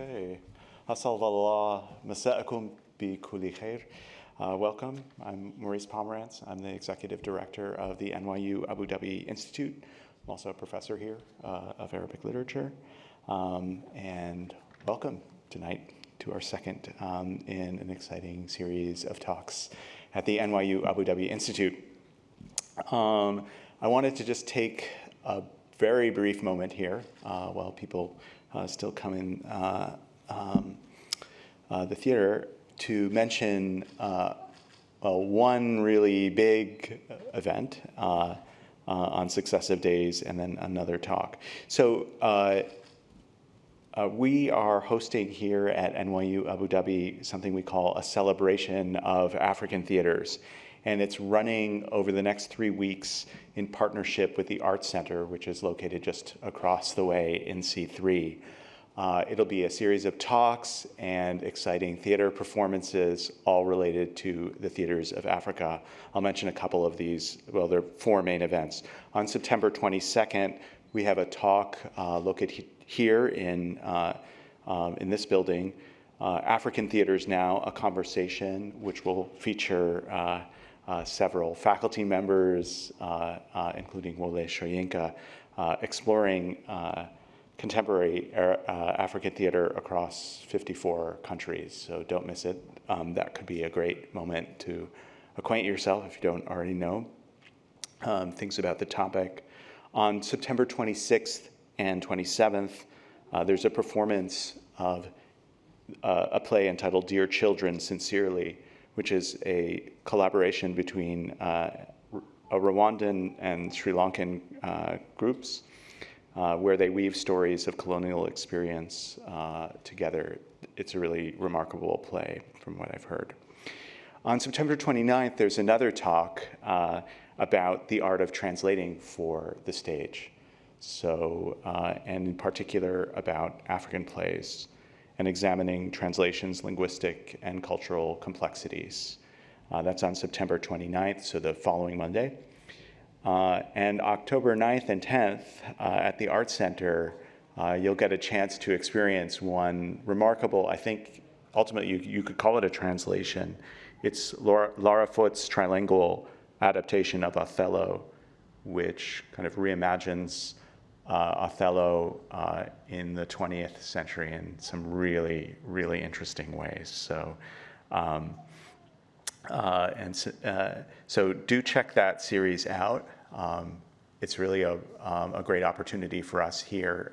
Okay. Assalamu masa'akum bi kulli khair. Welcome. I'm Maurice Pomerantz. I'm the Executive Director of the NYU Abu Dhabi Institute. I'm also a professor here of Arabic literature. And welcome tonight to our second in an exciting series of talks at the NYU Abu Dhabi Institute. I wanted to just take a very brief moment here while people still come in the theater to mention one really big event on successive days and then another talk. So we are hosting here at NYU Abu Dhabi something we call a celebration of African theaters. And it's running over the next 3 weeks in partnership with the Arts Center, which is located just across the way in C3. It'll be a series of talks and exciting theater performances, all related to the theaters of Africa. I'll mention a couple of these. Well, there are 4 main events. On September 22nd, we have a talk located here in this building, African Theaters Now, a conversation which will feature several faculty members, including Wole Soyinka, exploring contemporary African theater across 54 countries. So don't miss it. That could be a great moment to acquaint yourself, if you don't already know, things about the topic. On September 26th and 27th, there's a performance of a play entitled Dear Children, Sincerely, which is a collaboration between a Rwandan and Sri Lankan groups where they weave stories of colonial experience together. It's a really remarkable play from what I've heard. On September 29th, there's another talk about the art of translating for the stage. So, and in particular about African plays, and examining translations, linguistic, and cultural complexities. That's on September 29th, so the following Monday. And October 9th and 10th at the Arts Center, you'll get a chance to experience one remarkable, I think, ultimately you could call it a translation. It's Lara Foote's trilingual adaptation of Othello, which kind of reimagines Othello in the 20th century in some really, really interesting ways. So, so do check that series out. It's really a great opportunity for us here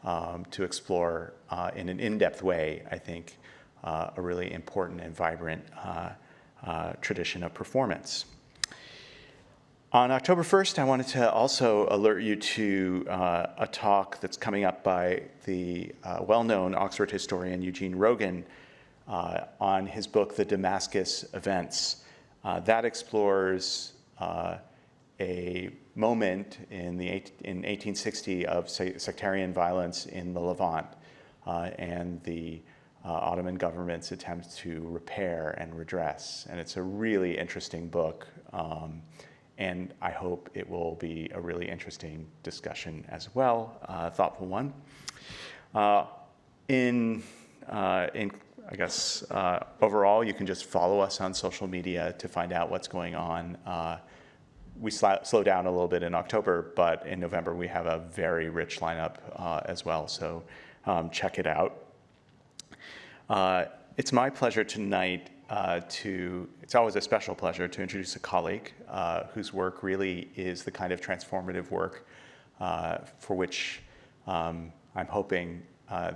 to explore in an in-depth way, I think, a really important and vibrant tradition of performance. On October 1st, I wanted to also alert you to a talk that's coming up by the well-known Oxford historian Eugene Rogan on his book, The Damascus Events. That explores a moment in 1860 of sectarian violence in the Levant and the Ottoman government's attempts to repair and redress. And it's a really interesting book. And I hope it will be a really interesting discussion as well, a thoughtful one. I guess, overall, you can just follow us on social media to find out what's going on. We slow down a little bit in October, but in November we have a very rich lineup as well, so check it out. It's my pleasure tonight it's always a special pleasure to introduce a colleague whose work really is the kind of transformative work for which I'm hoping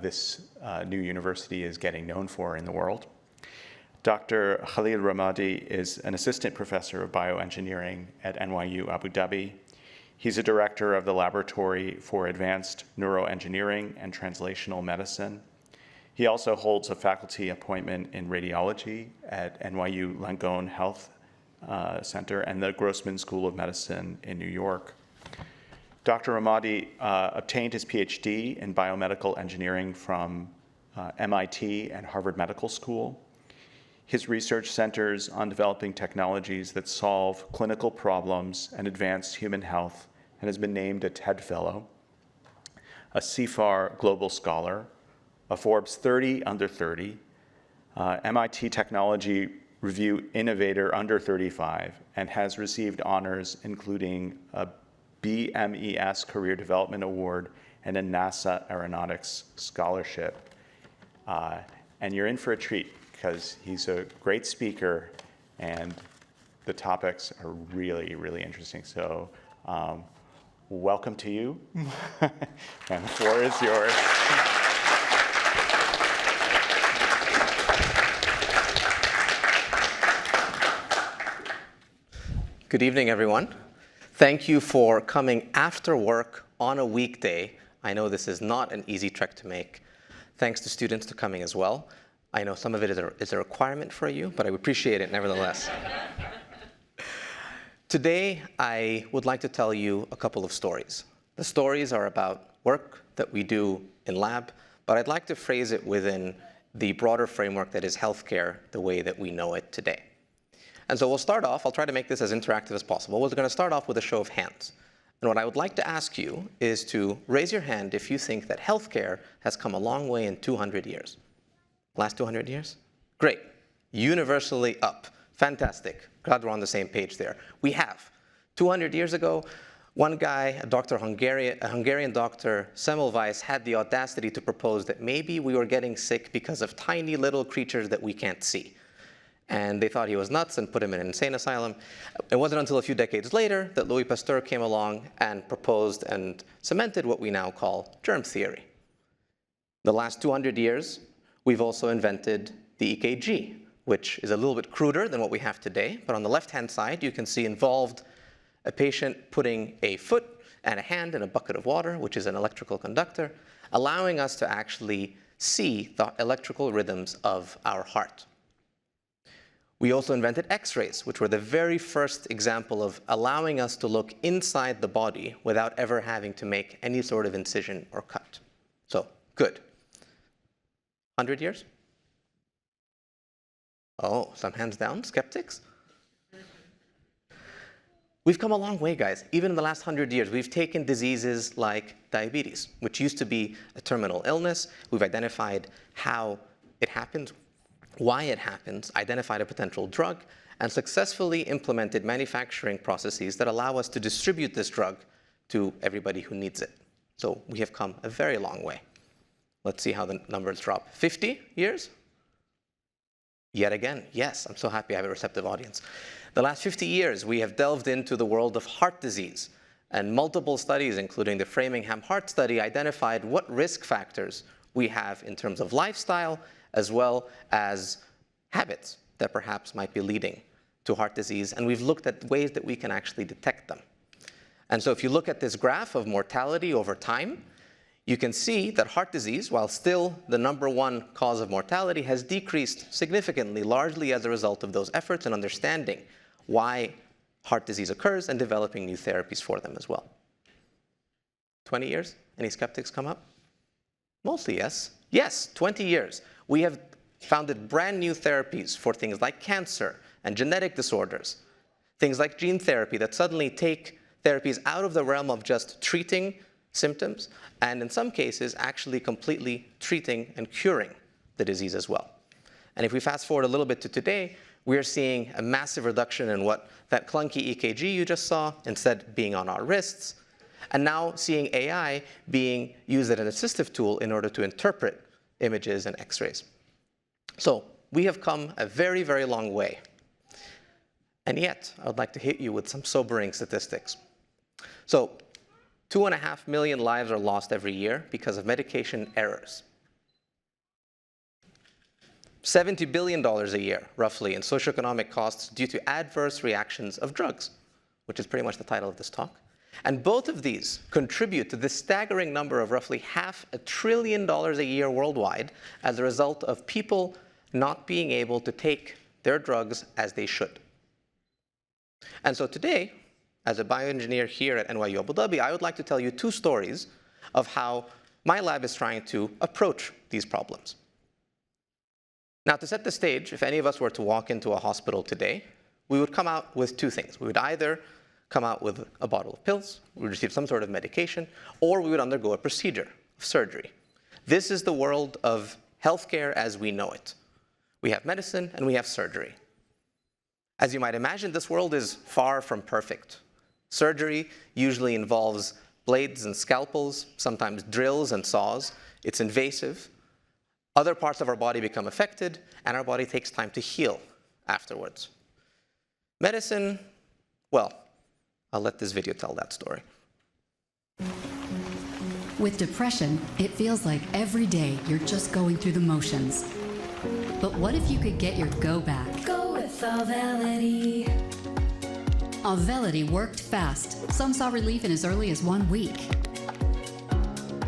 this new university is getting known for in the world. Dr. Khalil Ramadi is an assistant professor of bioengineering at NYU Abu Dhabi. He's a director of the Laboratory for Advanced Neuroengineering and Translational Medicine. He also holds a faculty appointment in radiology at NYU Langone Health Center and the Grossman School of Medicine in New York. Dr. Ramadi obtained his PhD in biomedical engineering from MIT and Harvard Medical School. His research centers on developing technologies that solve clinical problems and advance human health, and has been named a TED Fellow, a CFAR Global Scholar, a Forbes 30 under 30, MIT Technology Review Innovator under 35, and has received honors including a BMES Career Development Award and a NASA Aeronautics Scholarship. And you're in for a treat because he's a great speaker and the topics are really, really interesting. So welcome to you. And the floor is yours. Good evening, everyone. Thank you for coming after work on a weekday. I know this is not an easy trek to make. Thanks to students for coming as well. I know some of it is a requirement for you, but I appreciate it nevertheless. Today, I would like to tell you a couple of stories. The stories are about work that we do in lab, but I'd like to phrase it within the broader framework that is healthcare, the way that we know it today. And so we'll start off, I'll try to make this as interactive as possible. We're going to start off with a show of hands. And what I would like to ask you is to raise your hand if you think that healthcare has come a long way in 200 years. Last 200 years? Great. Universally up. Fantastic. Glad we're on the same page there. We have. 200 years ago, one guy, a Hungarian doctor, Semmelweis, had the audacity to propose that maybe we were getting sick because of tiny little creatures that we can't see. And they thought he was nuts and put him in an insane asylum. It wasn't until a few decades later that Louis Pasteur came along and proposed and cemented what we now call germ theory. The last 200 years, we've also invented the EKG, which is a little bit cruder than what we have today. But on the left-hand side, you can see involved a patient putting a foot and a hand in a bucket of water, which is an electrical conductor, allowing us to actually see the electrical rhythms of our heart. We also invented X-rays, which were the very first example of allowing us to look inside the body without ever having to make any sort of incision or cut. So, good. 100 years? Oh, some hands down, skeptics? We've come a long way, guys. Even in the last 100 years, we've taken diseases like diabetes, which used to be a terminal illness. We've identified how it happens, why it happens, identified a potential drug, and successfully implemented manufacturing processes that allow us to distribute this drug to everybody who needs it. So we have come a very long way. Let's see how the numbers drop. 50 years? Yet again, yes, I'm so happy I have a receptive audience. The last 50 years, we have delved into the world of heart disease, and multiple studies, including the Framingham Heart Study, identified what risk factors we have in terms of lifestyle, as well as habits that perhaps might be leading to heart disease. And we've looked at ways that we can actually detect them. And so if you look at this graph of mortality over time, you can see that heart disease, while still the #1 cause of mortality, has decreased significantly, largely as a result of those efforts and understanding why heart disease occurs and developing new therapies for them as well. 20 years? Any skeptics come up? Mostly yes. Yes, 20 years. We have founded brand new therapies for things like cancer and genetic disorders, things like gene therapy that suddenly take therapies out of the realm of just treating symptoms, and in some cases, actually completely treating and curing the disease as well. And if we fast forward a little bit to today, we're seeing a massive reduction in what that clunky EKG you just saw, instead being on our wrists, and now seeing AI being used as an assistive tool in order to interpret images and X-rays. So we have come a very, very long way. And yet, I would like to hit you with some sobering statistics. So 2.5 million lives are lost every year because of medication errors. $70 billion a year, roughly, in socioeconomic costs due to adverse reactions of drugs, which is pretty much the title of this talk. And both of these contribute to the staggering number of roughly $500 billion a year worldwide as a result of people not being able to take their drugs as they should. And so today, as a bioengineer here at NYU Abu Dhabi, I would like to tell you 2 stories of how my lab is trying to approach these problems. Now, to set the stage, if any of us were to walk into a hospital today, we would come out with 2 things. We would either come out with a bottle of pills, we would receive some sort of medication, or we would undergo a procedure of surgery. This is the world of healthcare as we know it. We have medicine and we have surgery. As you might imagine, this world is far from perfect. Surgery usually involves blades and scalpels, sometimes drills and saws. It's invasive. Other parts of our body become affected, and our body takes time to heal afterwards. Medicine, well, I'll let this video tell that story. With depression, it feels like every day you're just going through the motions. But what if you could get your go back? Go with Auvelity. Auvelity worked fast. Some saw relief in as early as 1 week.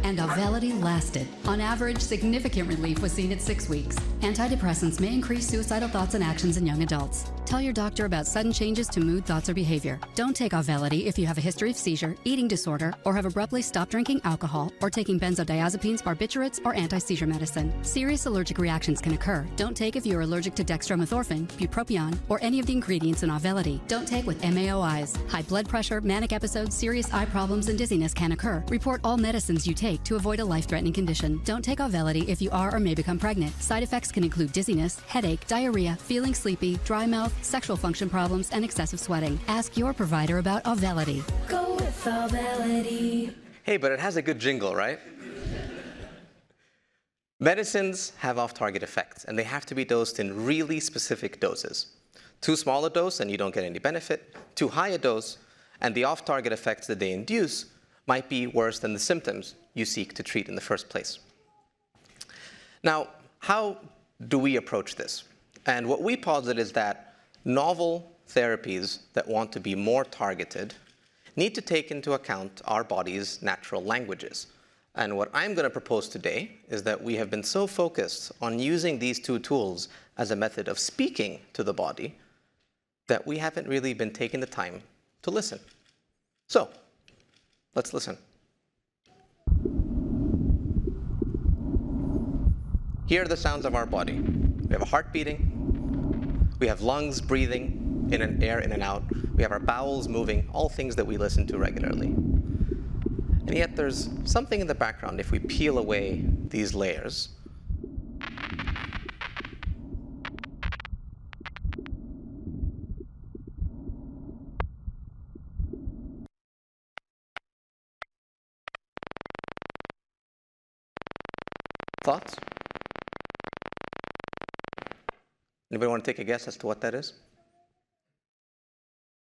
And Auvelity lasted. On average, significant relief was seen at 6 weeks. Antidepressants may increase suicidal thoughts and actions in young adults. Tell your doctor about sudden changes to mood, thoughts, or behavior. Don't take Auvelity if you have a history of seizure, eating disorder, or have abruptly stopped drinking alcohol, or taking benzodiazepines, barbiturates, or anti-seizure medicine. Serious allergic reactions can occur. Don't take if you're allergic to dextromethorphan, bupropion, or any of the ingredients in Auvelity. Don't take with MAOIs. High blood pressure, manic episodes, serious eye problems, and dizziness can occur. Report all medicines you take to avoid a life-threatening condition. Don't take Auvelity if you are or may become pregnant. Side effects can include dizziness, headache, diarrhea, feeling sleepy, dry mouth, sexual function problems, and excessive sweating. Ask your provider about Auvelity. Go with Auvelity. Hey, but it has a good jingle, right? Medicines have off-target effects, and they have to be dosed in really specific doses. Too small a dose, and you don't get any benefit. Too high a dose, and the off-target effects that they induce might be worse than the symptoms you seek to treat in the first place. Now, how do we approach this? And what we posit is that novel therapies that want to be more targeted need to take into account our body's natural languages. And what I'm going to propose today is that we have been so focused on using these two tools as a method of speaking to the body that we haven't really been taking the time to listen. So, let's listen. Here are the sounds of our body. We have a heart beating. We have lungs breathing in air in and out. We have our bowels moving, all things that we listen to regularly. And yet there's something in the background if we peel away these layers. Thoughts? Anybody want to take a guess as to what that is?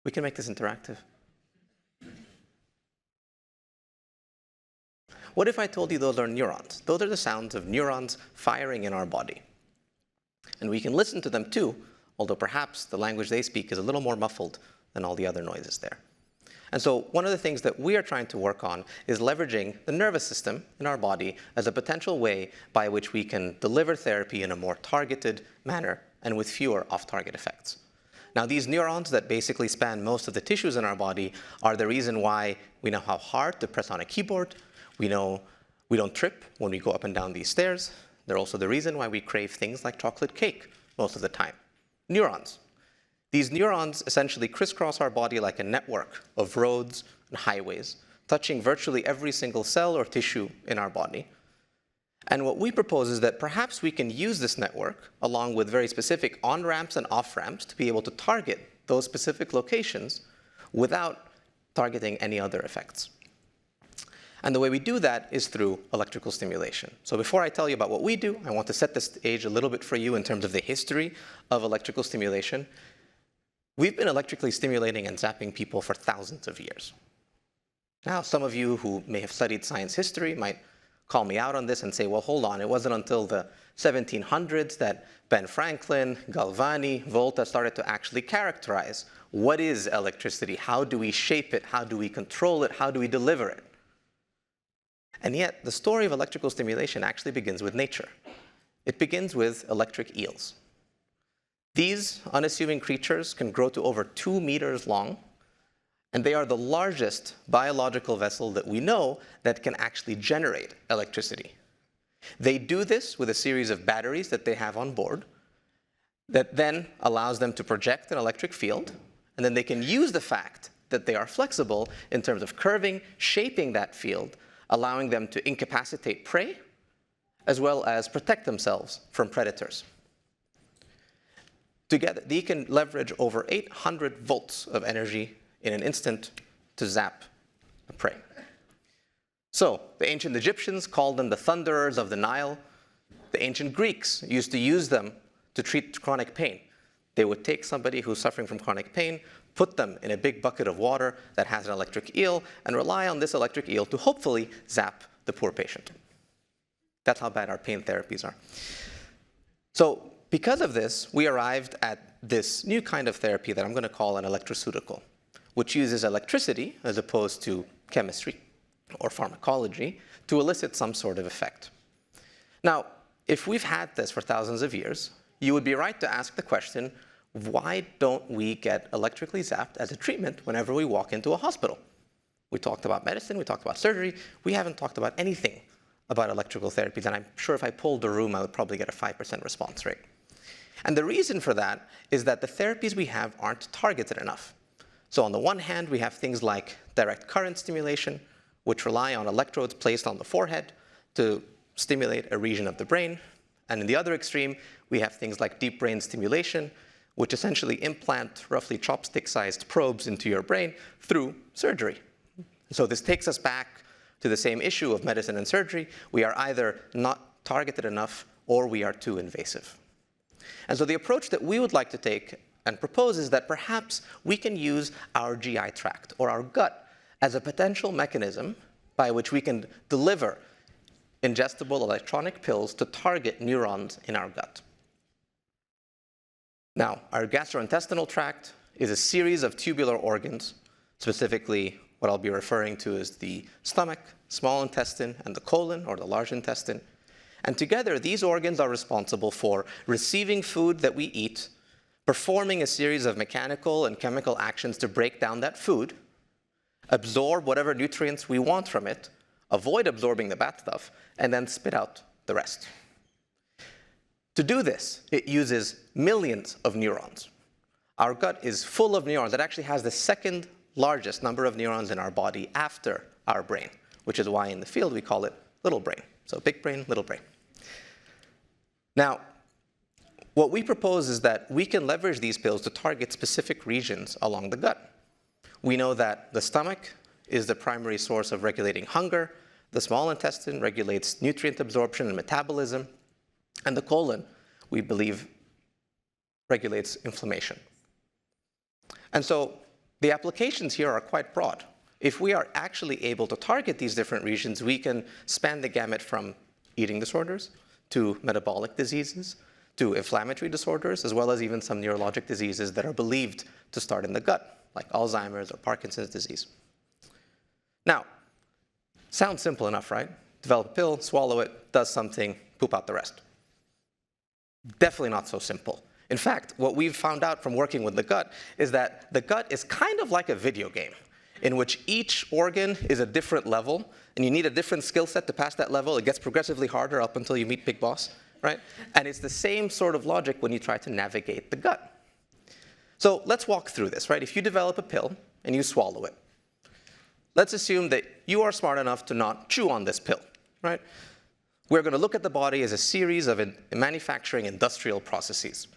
We can make this interactive. What if I told you those are neurons? Those are the sounds of neurons firing in our body. And we can listen to them too, although perhaps the language they speak is a little more muffled than all the other noises there. And so one of the things that we are trying to work on is leveraging the nervous system in our body as a potential way by which we can deliver therapy in a more targeted manner and with fewer off-target effects. Now, these neurons that basically span most of the tissues in our body are the reason why we know how hard to press on a keyboard. We know we don't trip when we go up and down these stairs. They're also the reason why we crave things like chocolate cake most of the time. Neurons. These neurons essentially crisscross our body like a network of roads and highways, touching virtually every single cell or tissue in our body. And what we propose is that perhaps we can use this network, along with very specific on-ramps and off-ramps, to be able to target those specific locations without targeting any other effects. And the way we do that is through electrical stimulation. So before I tell you about what we do, I want to set the stage a little bit for you in terms of the history of electrical stimulation. We've been electrically stimulating and zapping people for thousands of years. Now, some of you who may have studied science history might call me out on this and say, well, hold on, it wasn't until the 1700s that Ben Franklin, Galvani, Volta started to actually characterize what is electricity, how do we shape it, how do we control it, how do we deliver it. And yet, the story of electrical stimulation actually begins with nature. It begins with electric eels. These unassuming creatures can grow to over 2 meters long, and they are the largest biological vessel that we know that can actually generate electricity. They do this with a series of batteries that they have on board that then allows them to project an electric field, and then they can use the fact that they are flexible in terms of curving, shaping that field, allowing them to incapacitate prey, as well as protect themselves from predators. Together, they can leverage over 800 volts of energy in an instant to zap a prey. So the ancient Egyptians called them the thunderers of the Nile. The ancient Greeks used to use them to treat chronic pain. They would take somebody who's suffering from chronic pain, put them in a big bucket of water that has an electric eel, and rely on this electric eel to hopefully zap the poor patient. That's how bad our pain therapies are. So because of this, we arrived at this new kind of therapy that I'm going to call an electroceutical, which uses electricity as opposed to chemistry or pharmacology to elicit some sort of effect. Now, if we've had this for thousands of years, you would be right to ask the question, why don't we get electrically zapped as a treatment whenever we walk into a hospital? We talked about medicine, we talked about surgery, we haven't talked about anything about electrical therapies, and I'm sure if I polled the room, I would probably get a 5% response rate. And the reason for that is that the therapies we have aren't targeted enough. So on the one hand, we have things like direct current stimulation, which rely on electrodes placed on the forehead to stimulate a region of the brain. And in the other extreme, we have things like deep brain stimulation, which essentially implant roughly chopstick-sized probes into your brain through surgery. So this takes us back to the same issue of medicine and surgery. We are either not targeted enough or we are too invasive. And so the approach that we would like to take and propose is that perhaps we can use our GI tract or our gut as a potential mechanism by which we can deliver ingestible electronic pills to target neurons in our gut. Now, our gastrointestinal tract is a series of tubular organs, specifically what I'll be referring to as the stomach, small intestine, and the colon, or the large intestine. And together, these organs are responsible for receiving food that we eat, performing a series of mechanical and chemical actions to break down that food, absorb whatever nutrients we want from it, avoid absorbing the bad stuff, and then spit out the rest. To do this, it uses millions of neurons. Our gut is full of neurons. It actually has the second largest number of neurons in our body after our brain, which is why in the field we call it little brain. So big brain, little brain. Now, what we propose is that we can leverage these pills to target specific regions along the gut. We know that the stomach is the primary source of regulating hunger, the small intestine regulates nutrient absorption and metabolism, and the colon, we believe, regulates inflammation. And so the applications here are quite broad. If we are actually able to target these different regions, we can span the gamut from eating disorders to metabolic diseases to inflammatory disorders, as well as even some neurologic diseases that are believed to start in the gut, like Alzheimer's or Parkinson's disease. Now, sounds simple enough, right? Develop a pill, swallow it, does something, poop out the rest. Definitely not so simple. In fact, what we've found out from working with the gut is that the gut is kind of like a video game in which each organ is a different level, and you need a different skill set to pass that level. It gets progressively harder up until you meet Big Boss, right? And it's the same sort of logic when you try to navigate the gut. So let's walk through this, right? If you develop a pill and you swallow it, let's assume that you are smart enough to not chew on this pill, right? We're going to look at the body as a series of manufacturing industrial processes.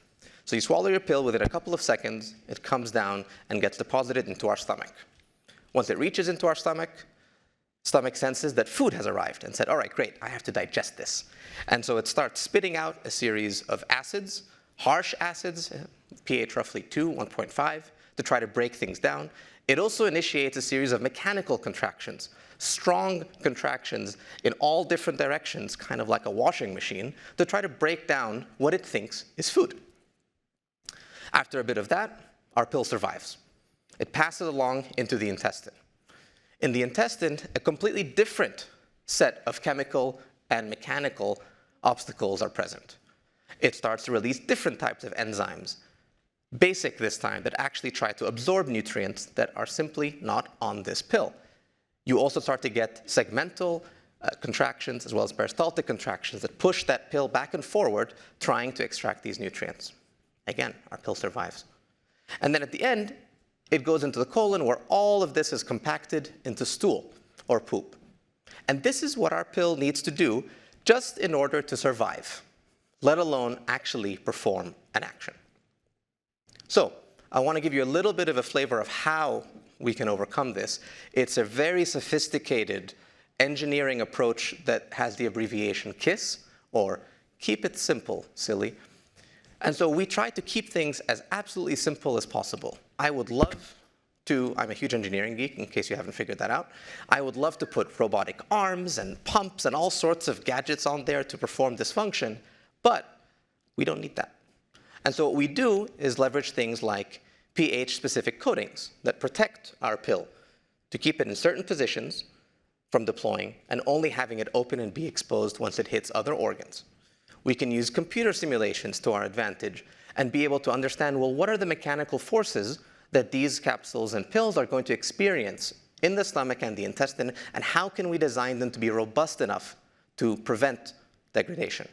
So you swallow your pill, within a couple of seconds, it comes down and gets deposited into our stomach. Once it reaches into our stomach senses that food has arrived and said, all right, great, I have to digest this. And so it starts spitting out a series of acids, harsh acids, pH roughly 2, 1.5, to try to break things down. It also initiates a series of mechanical contractions, strong contractions in all different directions, kind of like a washing machine, to try to break down what it thinks is food. After a bit of that, our pill survives. It passes along into the intestine. In the intestine, a completely different set of chemical and mechanical obstacles are present. It starts to release different types of enzymes, basic this time, that actually try to absorb nutrients that are simply not on this pill. You also start to get segmental contractions as well as peristaltic contractions that push that pill back and forward, trying to extract these nutrients. Again, our pill survives. And then at the end, it goes into the colon, where all of this is compacted into stool or poop. And this is what our pill needs to do just in order to survive, let alone actually perform an action. So I want to give you a little bit of a flavor of how we can overcome this. It's a very sophisticated engineering approach that has the abbreviation KISS, or keep it simple, silly. And so we try to keep things as absolutely simple as possible. I'm a huge engineering geek, in case you haven't figured that out. I would love to put robotic arms and pumps and all sorts of gadgets on there to perform this function, but we don't need that. And so what we do is leverage things like pH-specific coatings that protect our pill to keep it in certain positions from deploying and only having it open and be exposed once it hits other organs. We can use computer simulations to our advantage and be able to understand, well, what are the mechanical forces that these capsules and pills are going to experience in the stomach and the intestine, and how can we design them to be robust enough to prevent degradation?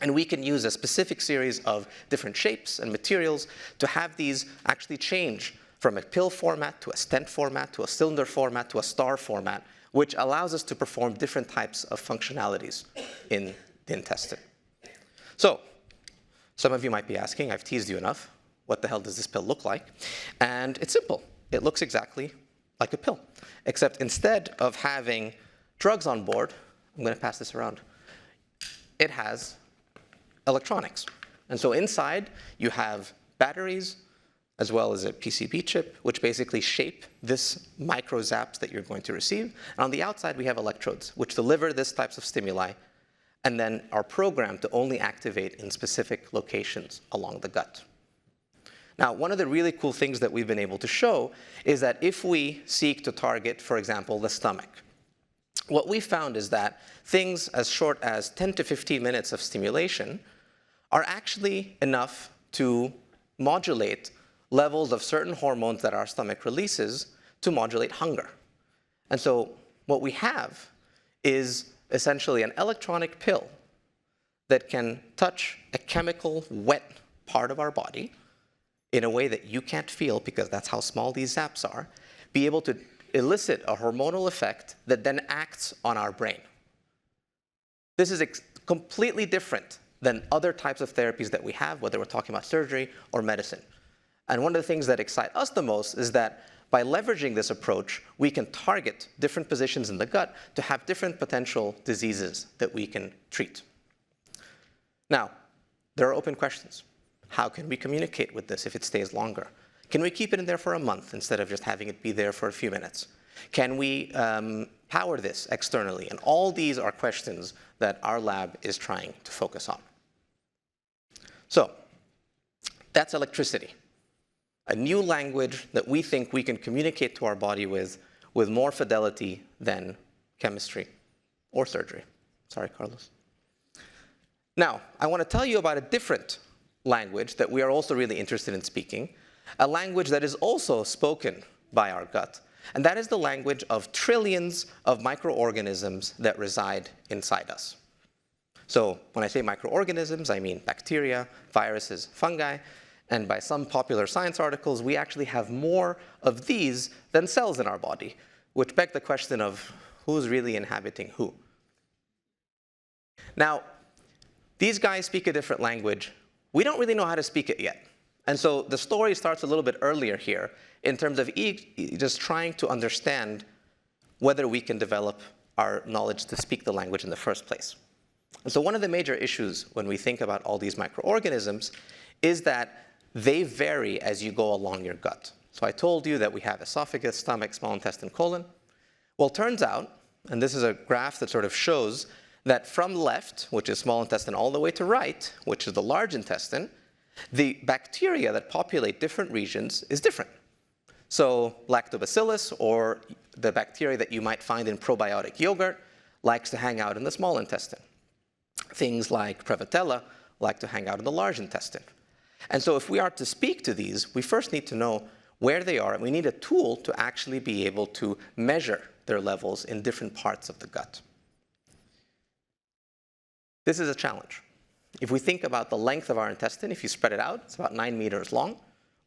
And we can use a specific series of different shapes and materials to have these actually change from a pill format to a stent format to a cylinder format to a star format, which allows us to perform different types of functionalities in the intestine. So some of you might be asking, I've teased you enough, what the hell does this pill look like? And it's simple. It looks exactly like a pill, except instead of having drugs on board, I'm going to pass this around, it has electronics. And so inside, you have batteries, as well as a PCB chip, which basically shape this micro zaps that you're going to receive. And on the outside, we have electrodes, which deliver these types of stimuli, and then are programmed to only activate in specific locations along the gut. Now, one of the really cool things that we've been able to show is that if we seek to target, for example, the stomach, what we found is that things as short as 10 to 15 minutes of stimulation are actually enough to modulate levels of certain hormones that our stomach releases to modulate hunger. And so what we have is essentially an electronic pill that can touch a chemical wet part of our body in a way that you can't feel, because that's how small these zaps are, be able to elicit a hormonal effect that then acts on our brain. This is completely different than other types of therapies that we have, whether we're talking about surgery or medicine. And one of the things that excite us the most is that by leveraging this approach, we can target different positions in the gut to have different potential diseases that we can treat. Now, there are open questions. How can we communicate with this if it stays longer? Can we keep it in there for a month instead of just having it be there for a few minutes? Can we power this externally? And all these are questions that our lab is trying to focus on. So that's electricity, a new language that we think we can communicate to our body with more fidelity than chemistry or surgery. Sorry, Carlos. Now, I want to tell you about a different language that we are also really interested in speaking, a language that is also spoken by our gut. And that is the language of trillions of microorganisms that reside inside us. So when I say microorganisms, I mean bacteria, viruses, fungi, and by some popular science articles, we actually have more of these than cells in our body, which begs the question of who's really inhabiting who. Now, these guys speak a different language. We don't really know how to speak it yet. And so the story starts a little bit earlier here in terms of just trying to understand whether we can develop our knowledge to speak the language in the first place. And so one of the major issues when we think about all these microorganisms is that they vary as you go along your gut. So I told you that we have esophagus, stomach, small intestine, colon. Well, it turns out, and this is a graph that sort of shows that from left, which is small intestine, all the way to right, which is the large intestine, the bacteria that populate different regions is different. So lactobacillus, or the bacteria that you might find in probiotic yogurt, likes to hang out in the small intestine. Things like Prevotella like to hang out in the large intestine. And so if we are to speak to these, we first need to know where they are, and we need a tool to actually be able to measure their levels in different parts of the gut. This is a challenge. If we think about the length of our intestine, if you spread it out, it's about 9 meters long,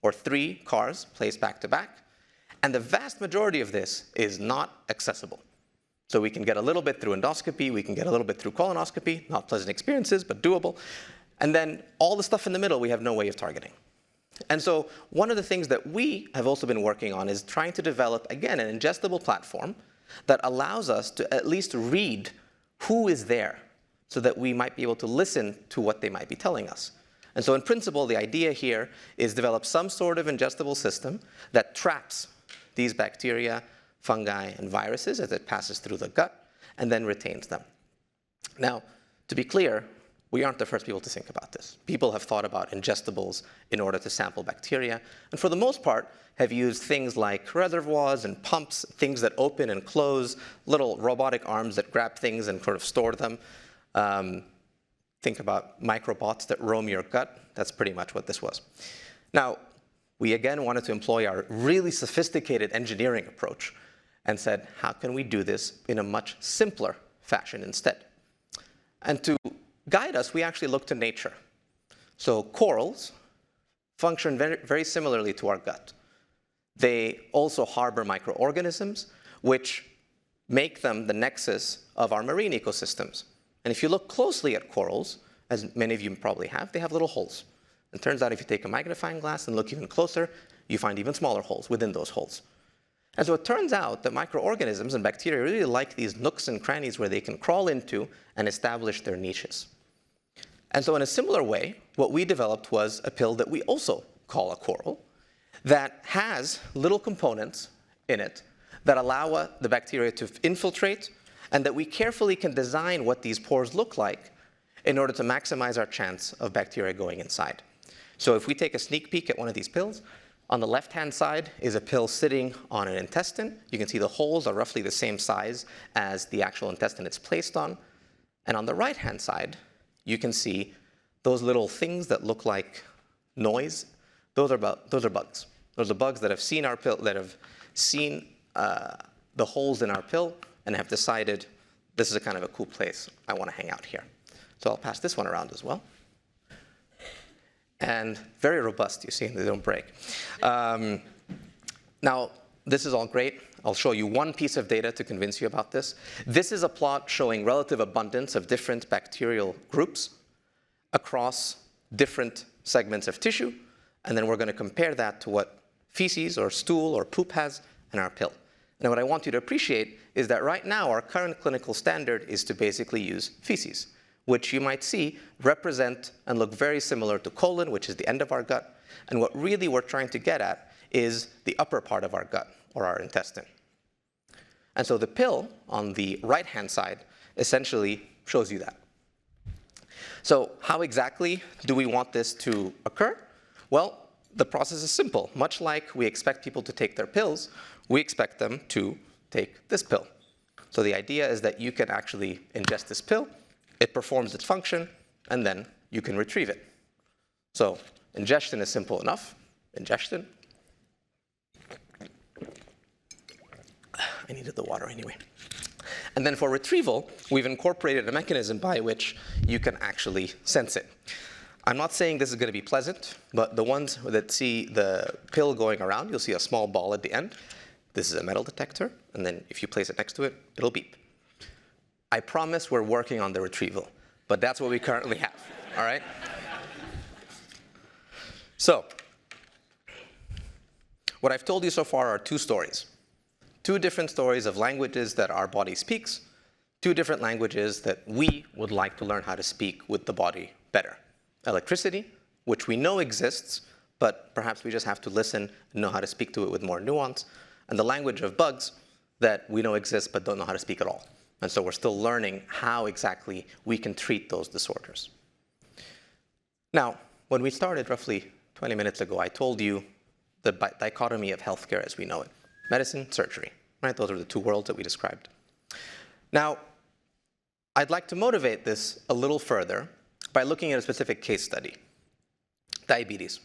or 3 cars placed back to back. And the vast majority of this is not accessible. So we can get a little bit through endoscopy, we can get a little bit through colonoscopy, not pleasant experiences, but doable. And then all the stuff in the middle, we have no way of targeting. And so one of the things that we have also been working on is trying to develop, again, an ingestible platform that allows us to at least read who is there so that we might be able to listen to what they might be telling us. And so in principle, the idea here is develop some sort of ingestible system that traps these bacteria, fungi, and viruses as it passes through the gut, and then retains them. Now, to be clear, we aren't the first people to think about this. People have thought about ingestibles in order to sample bacteria, and for the most part, have used things like reservoirs and pumps, things that open and close, little robotic arms that grab things and sort of store them. Think about microbots that roam your gut. That's pretty much what this was. Now, we again wanted to employ our really sophisticated engineering approach and said, how can we do this in a much simpler fashion instead? And to guide us, we actually looked to nature. So corals function very, very similarly to our gut. They also harbor microorganisms, which make them the nexus of our marine ecosystems. And if you look closely at corals, as many of you probably have, they have little holes. It turns out if you take a magnifying glass and look even closer, you find even smaller holes within those holes. And so it turns out that microorganisms and bacteria really like these nooks and crannies where they can crawl into and establish their niches. And so in a similar way, what we developed was a pill that we also call a coral that has little components in it that allow the bacteria to infiltrate, and that we carefully can design what these pores look like in order to maximize our chance of bacteria going inside. So if we take a sneak peek at one of these pills, on the left-hand side is a pill sitting on an intestine. You can see the holes are roughly the same size as the actual intestine it's placed on. And on the right-hand side, you can see those little things that look like noise. Those are bugs. Those are bugs that have seen our pill, that have seen the holes in our pill and have decided this is a kind of a cool place. I want to hang out here. So I'll pass this one around as well. And very robust, you see, they don't break. Now, this is all great. I'll show you one piece of data to convince you about this. This is a plot showing relative abundance of different bacterial groups across different segments of tissue. And then we're going to compare that to what feces or stool or poop has in our pill. And what I want you to appreciate is that right now our current clinical standard is to basically use feces, which you might see represent and look very similar to colon, which is the end of our gut. And what really we're trying to get at is the upper part of our gut, or our intestine. And so the pill on the right-hand side essentially shows you that. So how exactly do we want this to occur? Well, the process is simple. Much like we expect people to take their pills, we expect them to take this pill. So the idea is that you can actually ingest this pill, it performs its function, and then you can retrieve it. So ingestion is simple enough. Ingestion. I needed the water anyway. And then for retrieval, we've incorporated a mechanism by which you can actually sense it. I'm not saying this is going to be pleasant, but the ones that see the pill going around, you'll see a small ball at the end. This is a metal detector, and then if you place it next to it, it'll beep. I promise we're working on the retrieval, but that's what we currently have, all right? So, what I've told you so far are two stories. Two different stories of languages that our body speaks, two different languages that we would like to learn how to speak with the body better. Electricity, which we know exists, but perhaps we just have to listen and know how to speak to it with more nuance. And the language of bugs that we know exists but don't know how to speak at all. And so we're still learning how exactly we can treat those disorders. Now, when we started roughly 20 minutes ago, I told you the dichotomy of healthcare as we know it. Medicine, surgery, right? Those are the two worlds that we described. Now, I'd like to motivate this a little further by looking at a specific case study. Diabetes.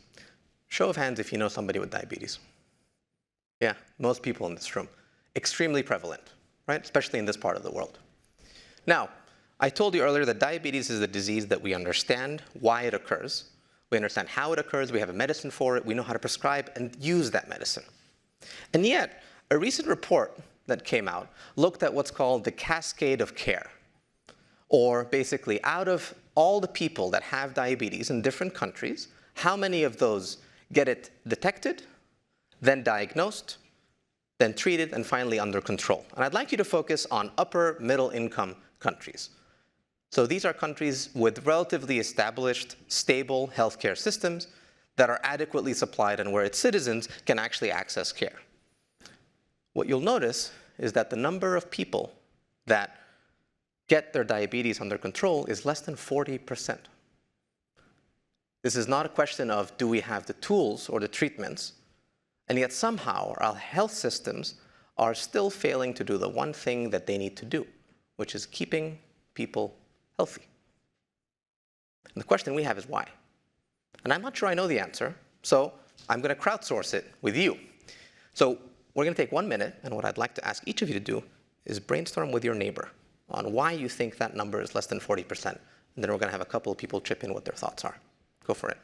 Show of hands if you know somebody with diabetes. Yeah, most people in this room. Extremely prevalent, right? Especially in this part of the world. Now, I told you earlier that diabetes is a disease that we understand why it occurs. We understand how it occurs. We have a medicine for it. We know how to prescribe and use that medicine. And yet, a recent report that came out looked at what's called the cascade of care. Or basically, out of all the people that have diabetes in different countries, how many of those get it detected, then diagnosed, then treated, and finally under control? And I'd like you to focus on upper middle income countries. So these are countries with relatively established, stable healthcare systems that are adequately supplied and where its citizens can actually access care. What you'll notice is that the number of people that get their diabetes under control is less than 40%. This is not a question of do we have the tools or the treatments, and yet somehow our health systems are still failing to do the one thing that they need to do, which is keeping people healthy. And the question we have is why? And I'm not sure I know the answer, so I'm going to crowdsource it with you. So we're going to take 1 minute, and what I'd like to ask each of you to do is brainstorm with your neighbor on why you think that number is less than 40%. And then we're going to have a couple of people chip in what their thoughts are. Go for it.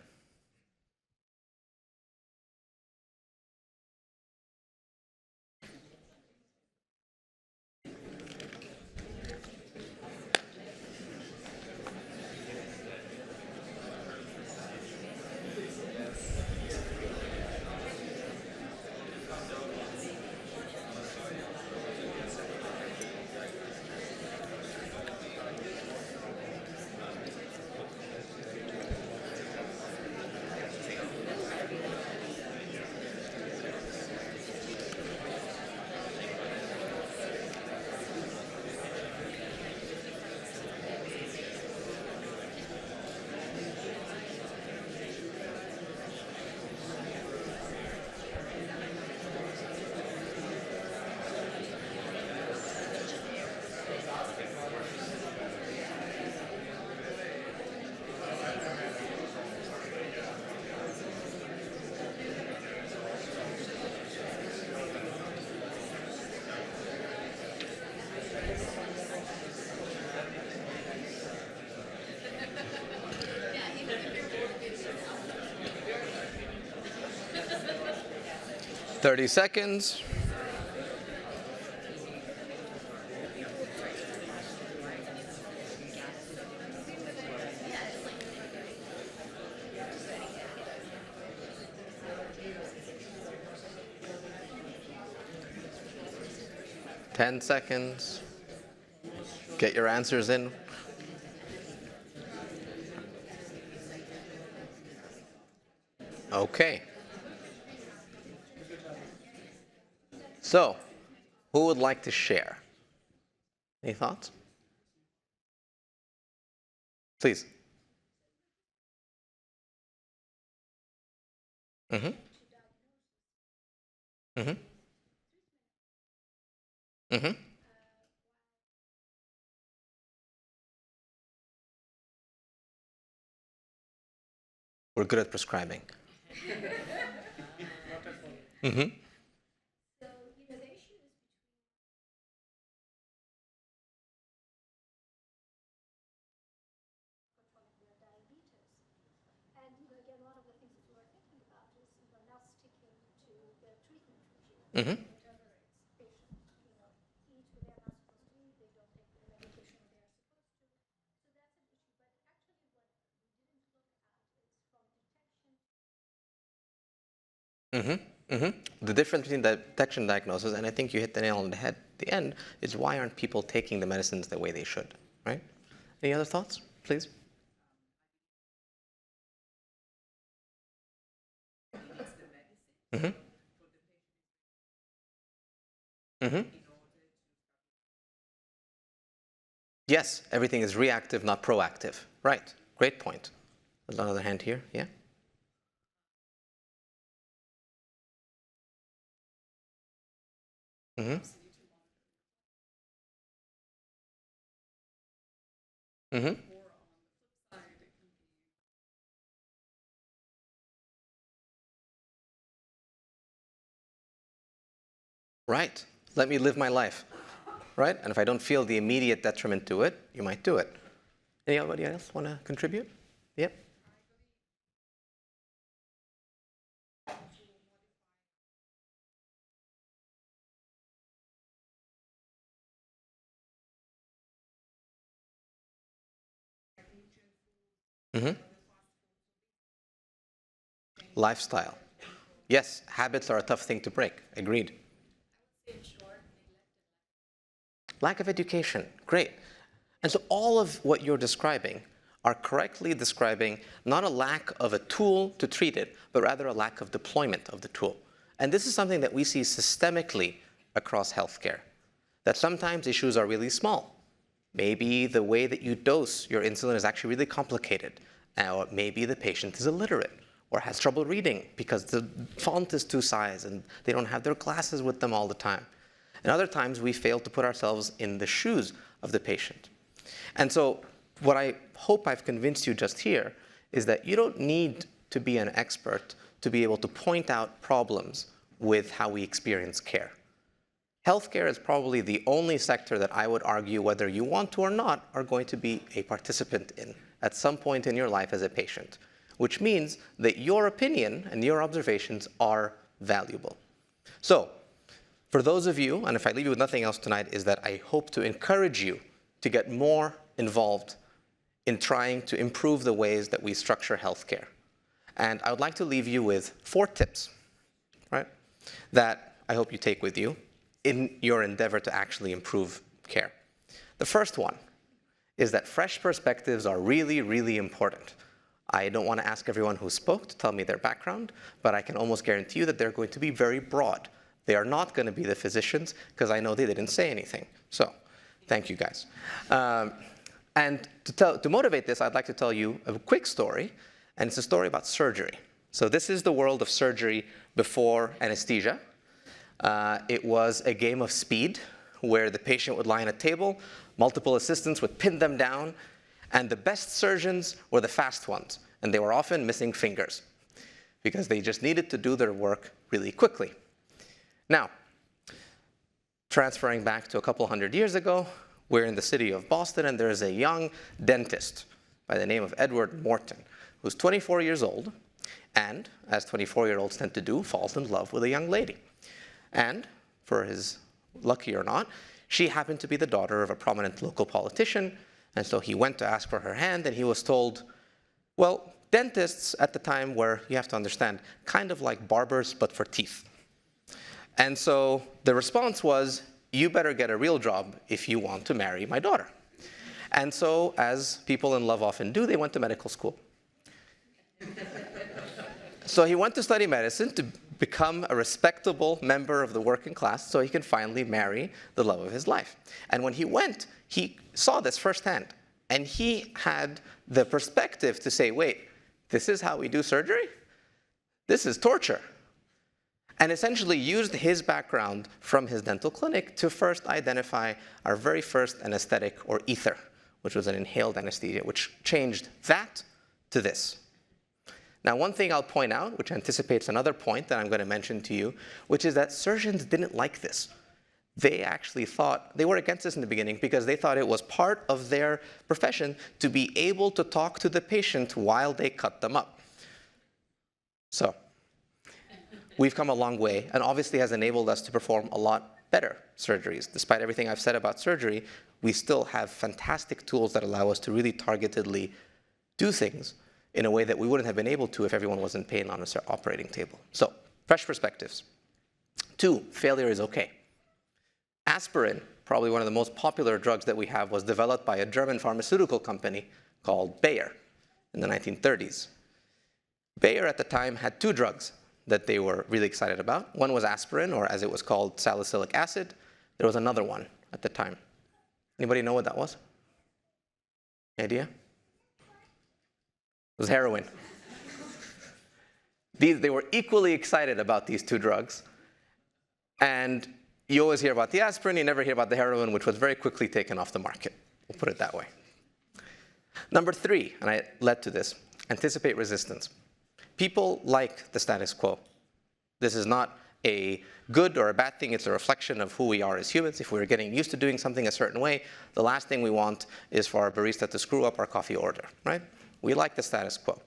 Thirty seconds. Ten seconds. Get your answers in. Okay. So, who would like to share? Any thoughts? Please. Mm-hmm. Mm-hmm. Mm-hmm. We're good at prescribing. Mm-hmm. Mm-hmm. Mm-hmm. Mm-hmm. The difference between detection and diagnosis, and I think you hit the nail on the head at the end, is why aren't people taking the medicines the way they should, right? Any other thoughts, please? Mm-hmm. Mm-hmm. Yes, everything is reactive, not proactive. Right, great point. There's another hand here, yeah? Mm-hmm. Mm-hmm. Right, let me live my life, right? And if I don't feel the immediate detriment to it, you might do it. Anybody else want to contribute? Yep. lifestyle. Yes, habits are a tough thing to break. Agreed. Lack of education. Great. And so all of what you're describing are correctly describing not a lack of a tool to treat it, but rather a lack of deployment of the tool. And this is something that we see systemically across healthcare, that sometimes issues are really small. Maybe the way that you dose your insulin is actually really complicated. Or maybe the patient is illiterate or has trouble reading because the font is too size and they don't have their glasses with them all the time. And other times we fail to put ourselves in the shoes of the patient. And so what I hope I've convinced you just here is that you don't need to be an expert to be able to point out problems with how we experience care. Healthcare is probably the only sector that I would argue, whether you want to or not, are going to be a participant in at some point in your life as a patient, which means that your opinion and your observations are valuable. So for those of you, and if I leave you with nothing else tonight, is that I hope to encourage you to get more involved in trying to improve the ways that we structure healthcare. And I would like to leave you with 4 tips, right, that I hope you take with you in your endeavor to actually improve care. The first one is that fresh perspectives are really, really important. I don't want to ask everyone who spoke to tell me their background, but I can almost guarantee you that they're going to be very broad. They are not going to be the physicians, because I know they didn't say anything. So thank you, guys. And to motivate this, I'd like to tell you a quick story, and it's a story about surgery. So this is the world of surgery before anesthesia. It was a game of speed, where the patient would lie on a table, multiple assistants would pin them down, and the best surgeons were the fast ones, and they were often missing fingers, because they just needed to do their work really quickly. Now, transferring back to a couple hundred years ago, we're in the city of Boston, and there's a young dentist by the name of Edward Morton, who's 24 years old, and, as 24-year-olds tend to do, falls in love with a young lady. And, for his lucky or not, she happened to be the daughter of a prominent local politician, and so he went to ask for her hand, and he was told, well, dentists at the time were, you have to understand, kind of like barbers, but for teeth. And so the response was, you better get a real job if you want to marry my daughter. And so, as people in love often do, they went to medical school. So he went to study medicine to become a respectable member of the working class so he could finally marry the love of his life. And when he went, he saw this firsthand. And he had the perspective to say, wait, this is how we do surgery? This is torture. And essentially used his background from his dental clinic to first identify our very first anesthetic, or ether, which was an inhaled anesthesia, which changed that to this. Now, one thing I'll point out, which anticipates another point that I'm going to mention to you, which is that surgeons didn't like this. They actually thought, they were against this in the beginning because they thought it was part of their profession to be able to talk to the patient while they cut them up. So we've come a long way, and obviously has enabled us to perform a lot better surgeries. Despite everything I've said about surgery, we still have fantastic tools that allow us to really targetedly do things in a way that we wouldn't have been able to if everyone was in pain on an operating table. So, fresh perspectives. 2, failure is okay. Aspirin, probably one of the most popular drugs that we have, was developed by a German pharmaceutical company called Bayer in the 1930s. Bayer at the time had 2 drugs that they were really excited about. One was aspirin, or as it was called, salicylic acid. There was another one at the time. Anybody know what that was? Any idea? It was heroin. They were equally excited about these 2 drugs. And you always hear about the aspirin, you never hear about the heroin, which was very quickly taken off the market. We'll put it that way. Number 3, and I led to this, anticipate resistance. People like the status quo. This is not a good or a bad thing, it's a reflection of who we are as humans. If we're getting used to doing something a certain way, the last thing we want is for our barista to screw up our coffee order, right? We like the status quo.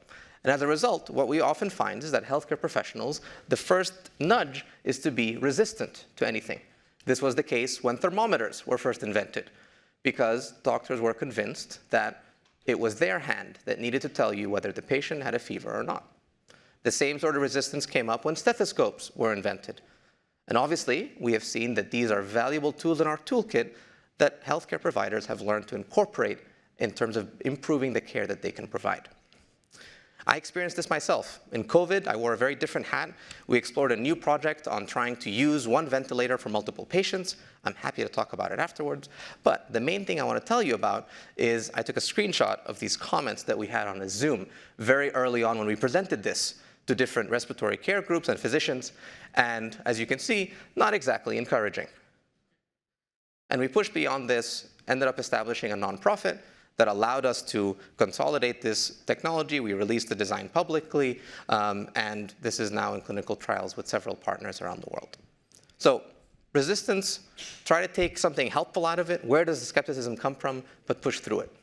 And as a result, what we often find is that healthcare professionals, the first nudge is to be resistant to anything. This was the case when thermometers were first invented, because doctors were convinced that it was their hand that needed to tell you whether the patient had a fever or not. The same sort of resistance came up when stethoscopes were invented. And obviously, we have seen that these are valuable tools in our toolkit that healthcare providers have learned to incorporate in terms of improving the care that they can provide. I experienced this myself. In COVID, I wore a very different hat. We explored a new project on trying to use one ventilator for multiple patients. I'm happy to talk about it afterwards. But the main thing I want to tell you about is I took a screenshot of these comments that we had on a Zoom very early on when we presented this to different respiratory care groups and physicians. And as you can see, not exactly encouraging. And we pushed beyond this, ended up establishing a nonprofit that allowed us to consolidate this technology. We released the design publicly, and this is now in clinical trials with several partners around the world. So resistance, try to take something helpful out of it. Where does the skepticism come from? But push through it.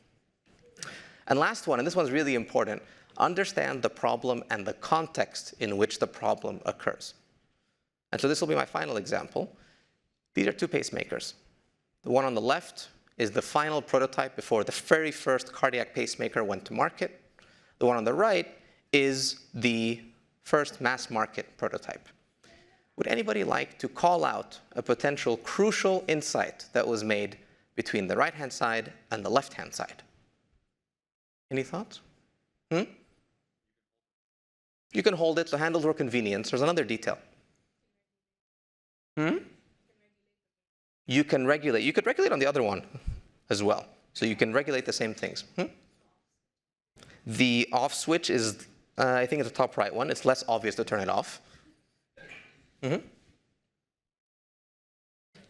And last one, and this one's really important, understand the problem and the context in which the problem occurs. And so this will be my final example. These are two pacemakers. The one on the left is the final prototype before the very first cardiac pacemaker went to market. The one on the right is the first mass market prototype. Would anybody like to call out a potential crucial insight that was made between the right-hand side and the left-hand side? Any thoughts? You can hold it. The handles were convenience. There's another detail. You can regulate. You could regulate on the other one as well. So you can regulate the same things. The off switch is, I think it's the top right one. It's less obvious to turn it off.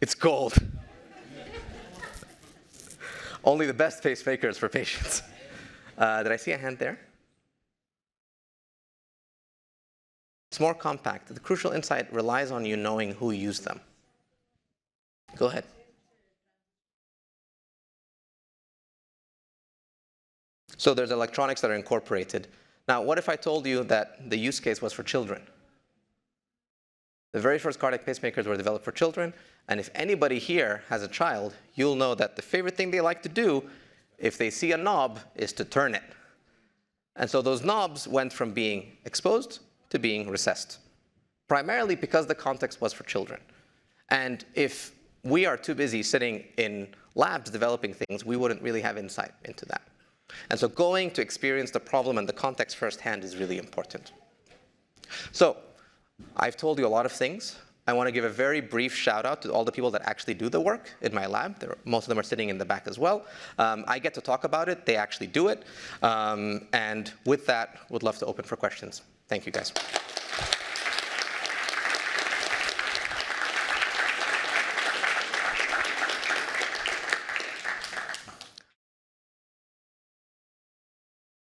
It's gold. Only the best pacemakers for patients. Did I see a hand there? It's more compact. The crucial insight relies on you knowing who used them. Go ahead. So there's electronics that are incorporated. Now, what if I told you that the use case was for children? The very first cardiac pacemakers were developed for children, and if anybody here has a child, you'll know that the favorite thing they like to do if they see a knob is to turn it. And so those knobs went from being exposed to being recessed, primarily because the context was for children. And if we are too busy sitting in labs developing things, we wouldn't really have insight into that. And so going to experience the problem and the context firsthand is really important. So I've told you a lot of things. I want to give a very brief shout out to all the people that actually do the work in my lab. Most of them are sitting in the back as well. I get to talk about it. They actually do it. And with that, would love to open for questions. Thank you, guys.